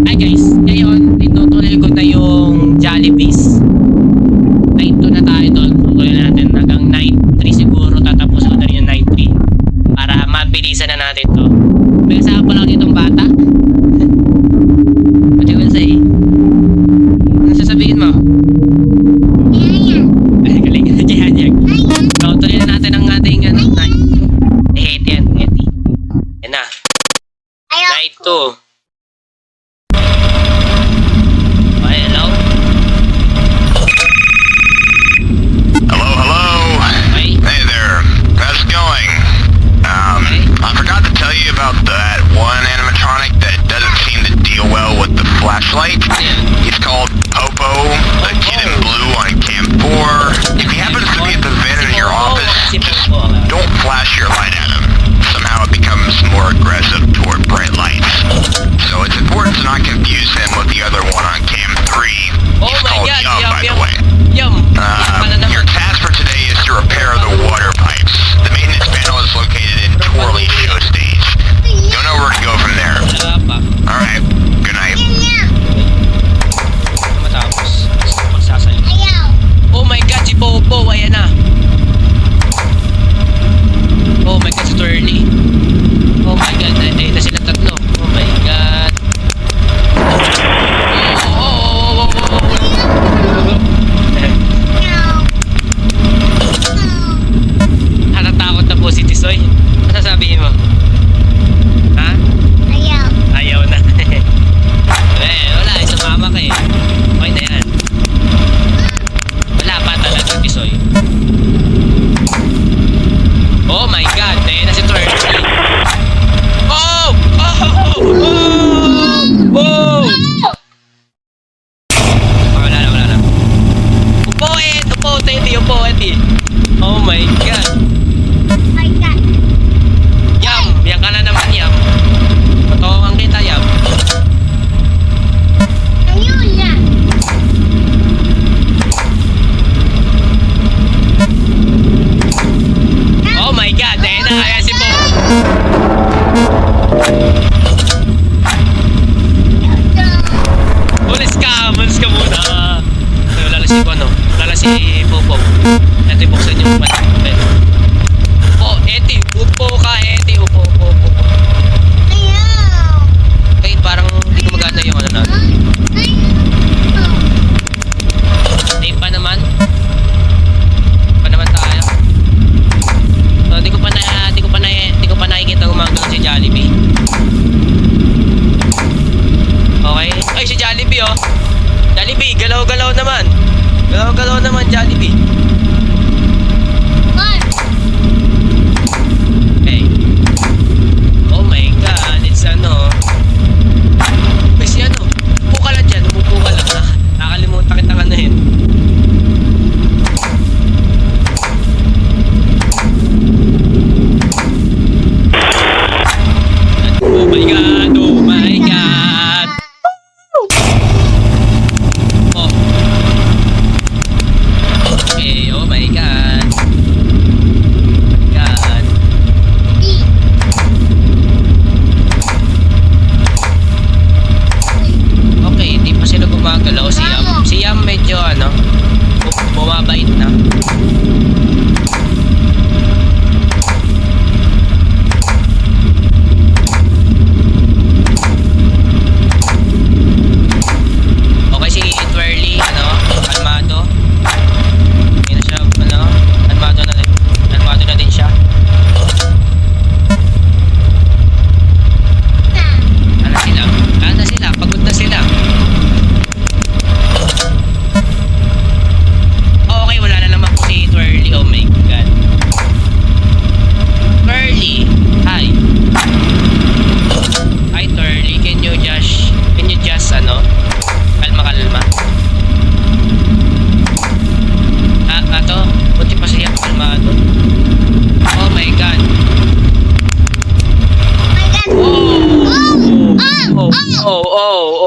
Hi guys, ngayon itutuloy ko na yung Jollibees. Night 2 na tayo doon. Tutuloy na natin hanggang night 3 siguro. Tatapos ko na rin yung night 3 para mabilisan na natin to. May kasama pa lang ditong bata. What you will say? Ano sasabihin mo? Ay, galing na Jihanyag. Tutuloy na natin ang ating night. Hate yan, Eti. Yan na. Night 2. About that one animatronic that doesn't seem to deal well with the flashlight. He's called Popo, the kid in blue on Camp 4. If he happens to be at the vent in your office, just don't flash your light at him. Somehow it becomes more aggressive toward bright lights. So it's important to not confuse him with the other one on Camp 3. He's called Yum, by the way. Your task for today is to repair the water pipes. The maintenance panel is located in Twirly Show Stage. Don't know where to go from there. Alright, good night. Oh my god, si Popo, ayan na. Oh my god, si Twirly. Oh my god, ayun na sila tatlo. Oh my god. Natatakot na po si Tisoy. Ano sasabihin mo? Ha? Ayaw na. Wala, sumama ka eh. Okay na yan. Wala pa talaga Tisoy. Oh my god, ayun na si Twirly. Oh! Oh! Oh! Oh! Wala na. Upo, Teddy, upo, Teddy. Oh my god. Yum! Yan ka na naman, Yum. Patungan kita, Yum. Oh my god, ayan si Po. Ulis ka muna. Wala si ano? Wala si Popo. Ito buksan yung bed. Oh, Eti, upo ka, Eti, upo. Okay, parang hindi ko maganda yung ano natin. Tape pa naman tayo. So, hindi ko pa nakikita gumagano si Jollibee. Okay. Ay, si Jollibee oh. Jollibee, galaw-galaw naman. Galaw-galaw naman, Jollibee. Okay. Oh my god, it's ano. Kasi ano, upo ka lang dyan, umupo ka lang ha. Nakalimutan kitang ano yun. Oh my god, oh my god. Oh. Okay, oh my god. God. Okay, hindi pa sila gumagalaw. Si Yam medyo ano, bumabait na. Okay, si Twirly, ano, kalmado. Hindi na siya, ano, kalmado na din siya. Ano sila, pagod na sila. Okay, wala na naman po si Twirly, oh my god. Twirly, hi. Hi Twirly, can you just ano, kalma. Ato, buti pa siya kalmado. Oh my god. Oh.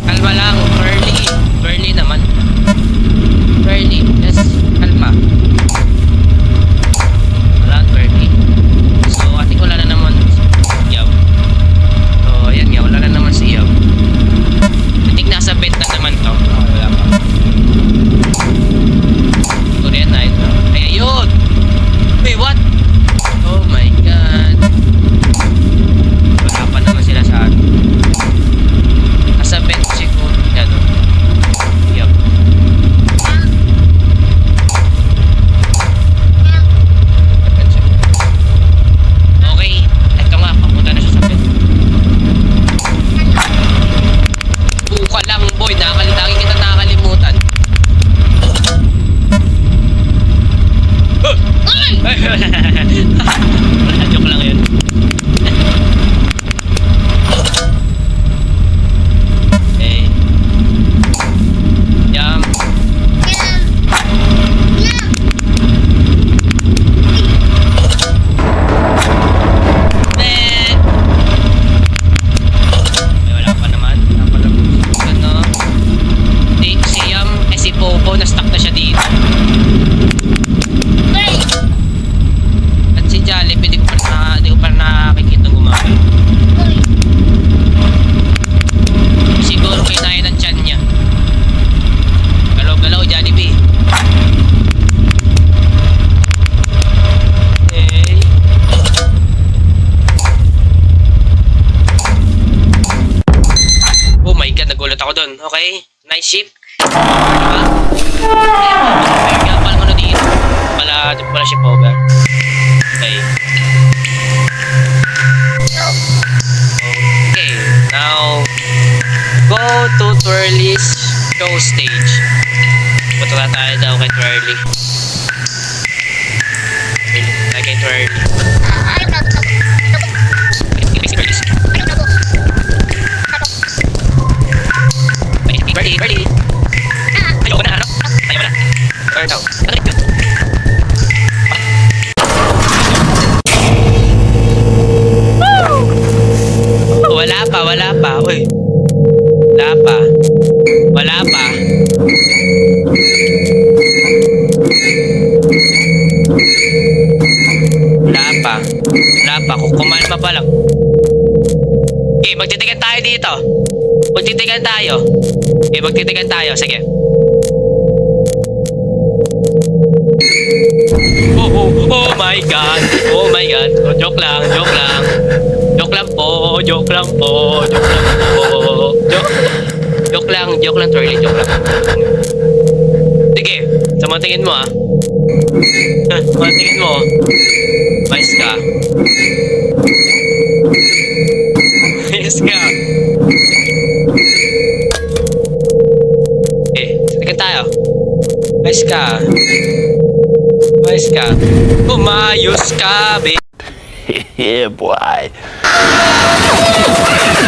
Kalma lang, Twirly naman. Twirly, just kalma. Wala, Twirly. So, ating wala na naman. Yaw. So, ayan nga, wala na Okay? Night shift. Diba? Kaya pala ano dito. Pala ship over. Okay. Okay. Now, go to Twirly's show stage. Punta na tayo daw kay Twirly. Kay Twirly. Ready. Ayoko na, ano? Ayaw na. Turn out. Wala pa. Uy. Wala pa. Kumalma pa lang. Okay, magtitigan tayo dito. Magtitigan tayo. Sige. Oh my god. Oh, joke lang po. Joke lang, Twirly, joke lang. Sige, sa mga tingin mo tingin mo. Vice ka. Tingin tayo. Vice ka. Umayos ka, babe. Yeah, boy.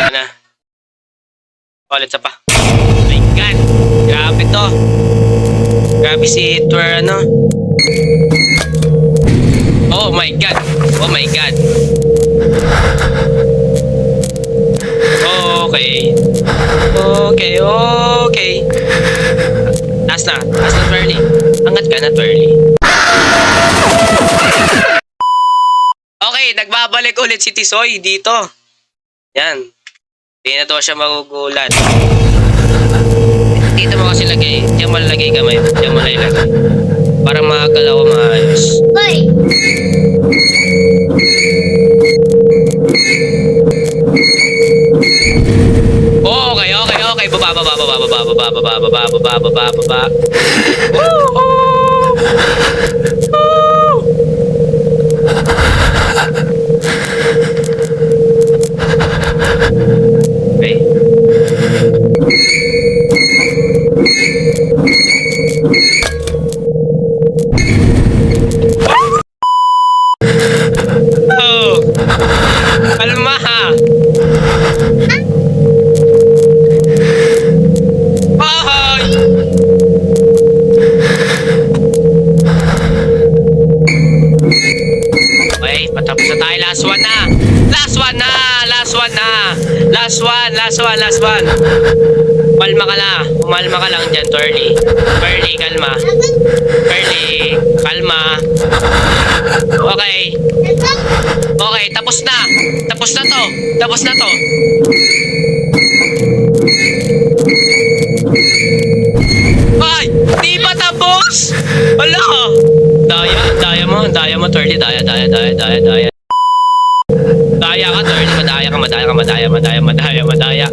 Ano? Ulit sa pa. Oh my god. Grabe to. Grabe si Twir, ano? Oh my god. Okay. Taas na, Twirly. Angat ka na, Twirly. Okay, nagbabalik ulit si Tisoy dito. Yan. Hindi na daw siya magugulat. Dito mo kasi lagay. Diyan mo lalagay kamay. Diyan mo lalagay. Para makakalaw ko maayos. Hoy! Okay. Baba. Woo! Okay. Oh! Kalma ha! Hoy! Okay, patapos na tayo. Last one. Umalma ka lang dyan, Twirly. Twirly, kalma. Okay, tapos na to. Ay! Di pa tapos! Wala! Daya mo, Twirly. Daya ka, Twirly. Madaya.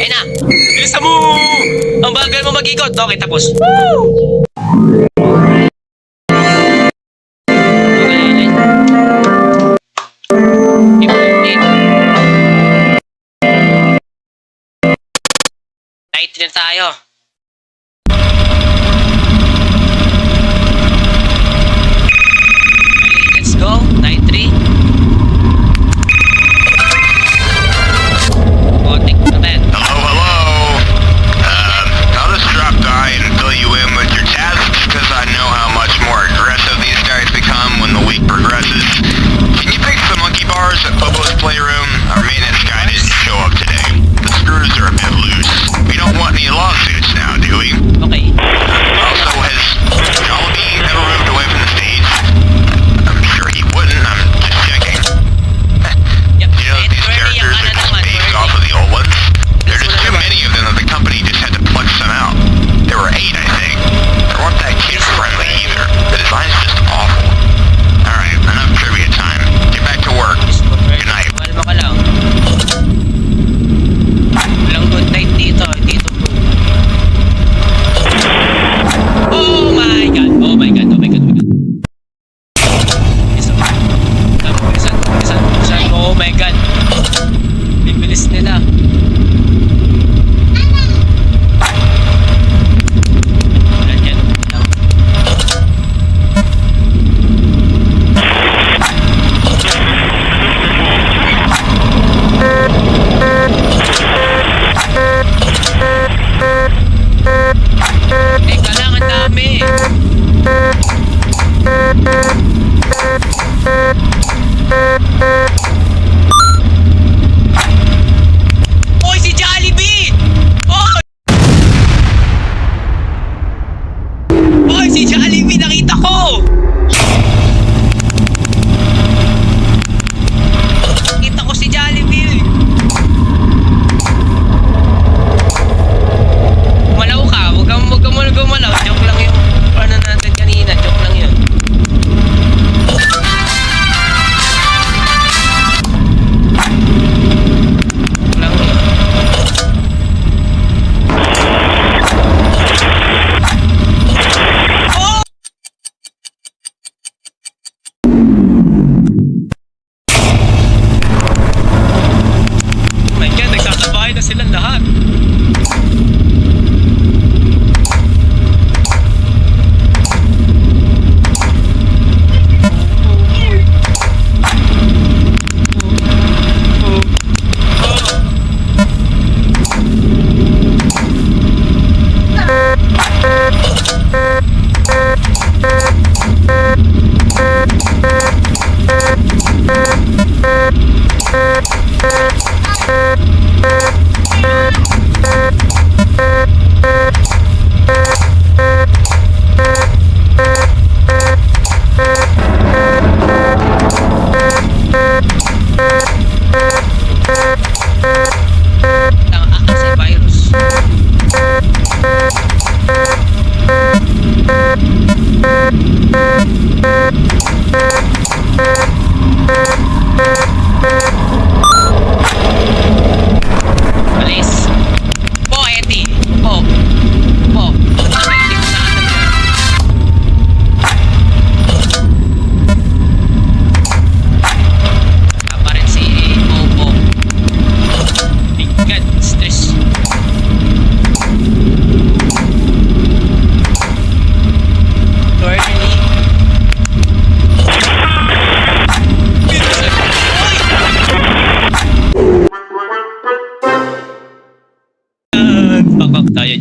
Eh na! Bilisan mo! Ang bagal mo mag-ikot. Okay, tapos. Woo! Night na tayo. Okay, let's go. Night 3. Hello. I'll just drop by and fill you in with your tasks because I know how much more aggressive these guys become when the week progresses. Can you fix the monkey bars at Bobo's playroom? Our maintenance guy didn't show up today. The screws are a bit loose. We don't want any lawsuits.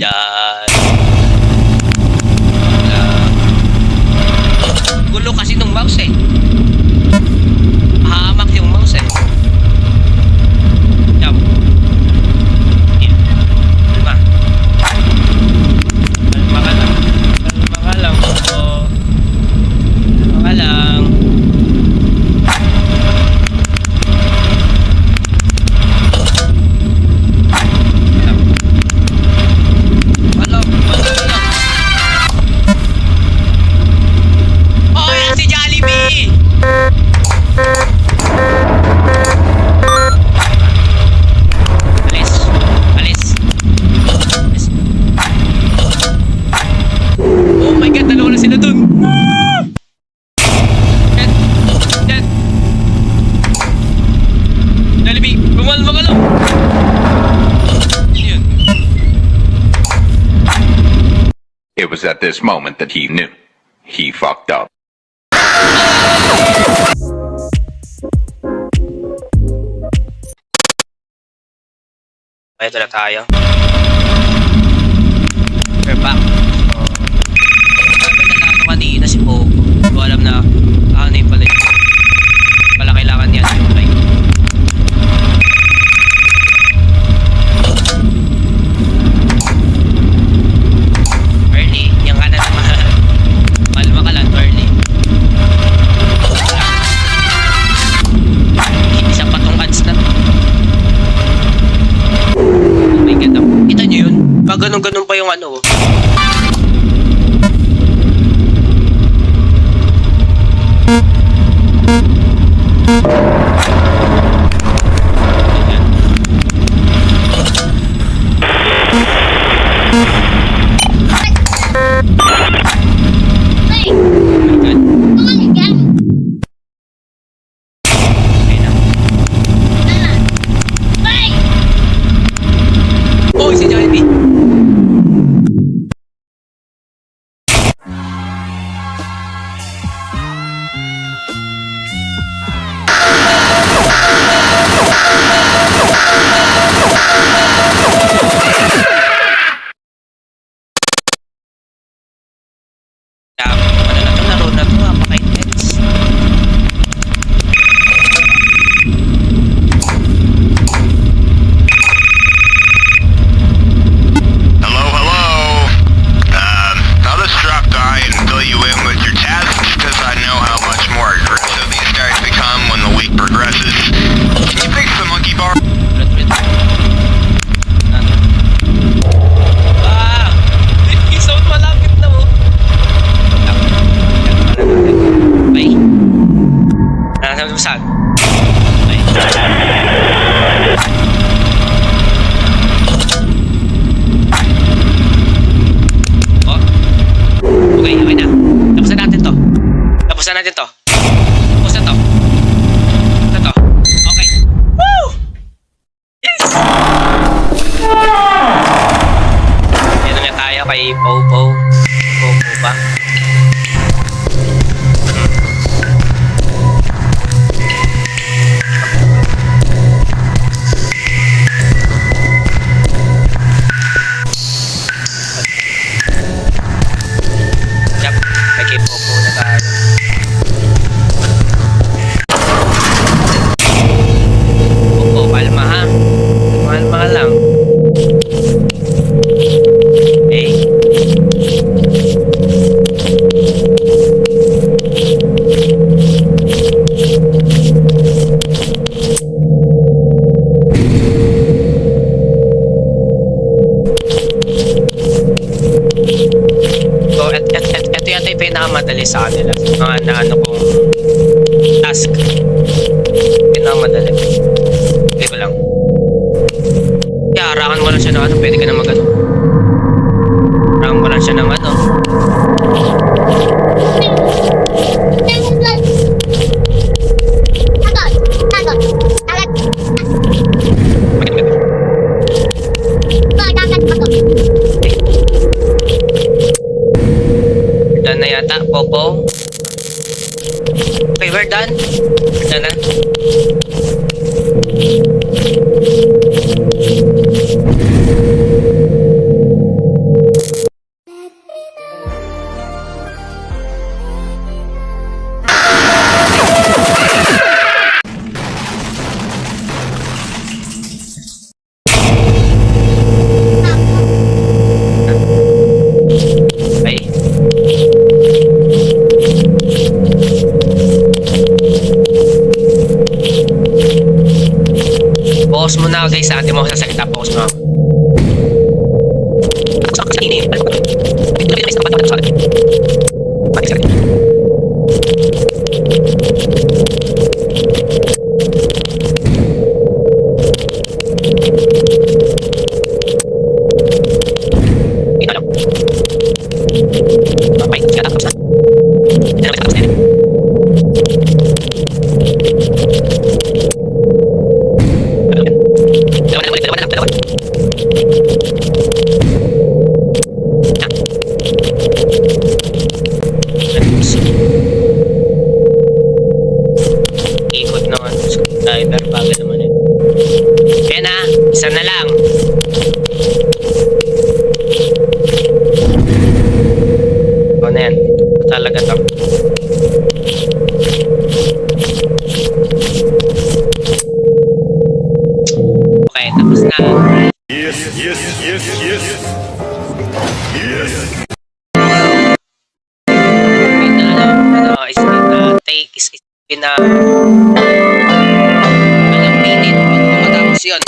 yan. Gulo kasi nung mouse eh. Hamak yung mouse eh. Jump. Yeah. Kalma. Kalma ka lang. Kalma ka lang. Oo. Kalma ka lang. Wala. Oh, yan si Jollibee! Alis. Alis. Alis. Oh my God, dalawa na sila dun. Yan. Yan. Jollibee, bumalma ka lang. Yun. It was at this moment that he knew. He fucked up. Ito na tayo. We're back. Sabi na ano kanina si Pogo. Hindi ko alam na ano yung pala yun. Pala kailangan yan yung like. Early, yan ka na naman. Malma ka lang, early. Isa pa tong ads na. Oh my God. Kita nyo yun? Pag ganun-ganun pa yung ano. Ayan. Hey, Oh my God. come on again. Okay na. Hey, Oh, si Jollibee. Ano na to? Laro na to. Napaka-intense. Hello, hello. I'll just drop by and fill you in with your tasks because I know how much more aggressive these guys become when the week progresses. Can you fix the monkey bar? Ulit. Ano? Ah! Yung sound malapit na mo. Ay. Nasa saan? Ay. Oh. Okay, okay na. Tapos na natin to. Tapos na natin to. Tapos na to. Tapos na to. Okay. Woo! Yes! Dito nga tayo kay Popo. Popo ba? Yep, kay Popo na tayo. Popo, kalma ha. Kalma ka lang. Okay. So, ito yata yung pinakamadali sa kanila. Mga na ano kong task. Pinakamadali. Hindi ko lang. Kaya harakan mo lang siya ng ano. Pwede ka na mag ano. Harakan mo lang siya ng ano. Done na yata, Popo. Okay, we're done. Done na. Pause mo na guys, hindi mo ako sasalita. Pause mo. Ako sa ini. Ano ba? Ito lang isang pato sa akin. Bakit sa ito lang. Okay, sige, tapos na. Ito na tapos na. Dalawa. Ikot naman driver, bagal naman yun. Kaya na, isa na lang. O na yan, talaga to. Okay, tapos na. Yes, yes, yes, yes. Yes. Take is ilang minute matapos yun.